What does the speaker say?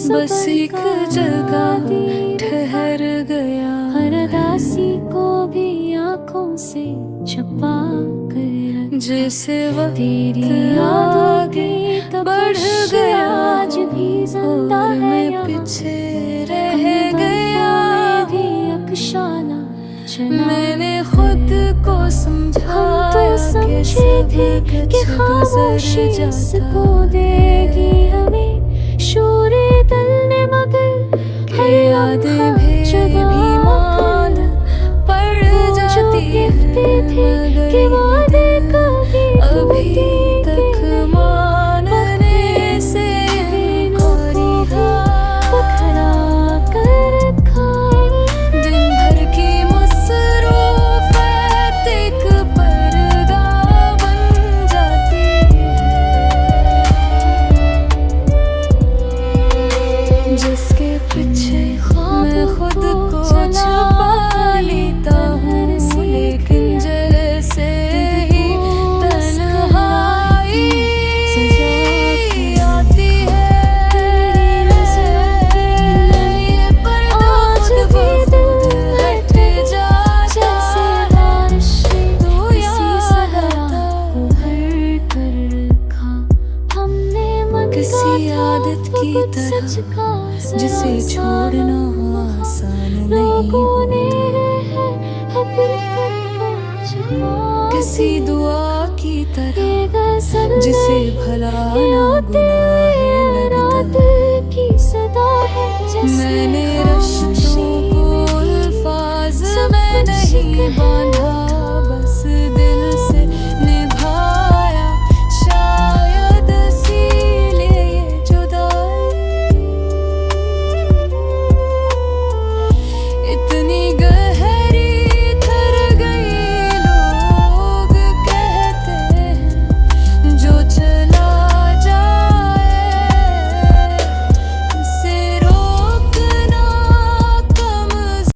बस एक जगह ठहर गया, हर दासी को भी आंखों से छुपा कर जैसे वक्त तेरी यादों की बढ़ गया, आज भी जिंदा और है मैं यहाँ। पीछे रह हमने गया। में भी अफसाना चला, मैंने खुद को हम समझाया तो कि समझे थे सब कि कुछ खामोशी गुजर इसको जाता, देगी हमें शोरे दिल ने, मगर कि यादें भी मान पड़ जाती कहते थे कि वादे कभी अभी तक मानने से पकड़ा कर रखा। दिन भर की मसरूफियत एक पर्दा बन जाती है, जिसके पीछे मैं खुद को छुपा लेता हूँ, लेकिन जैसे ही तन्हाई आती है, ये पर्दा खुद ब खुद हट जाता है। तू याद आता किसी आदत की तरह, जिसे छोड़ना आसान नहीं होता, किसी दुआ की तरह जिसे भला ना गुनाह लगता। मैंने रश्तों को अल्फाज में नहीं बांधा,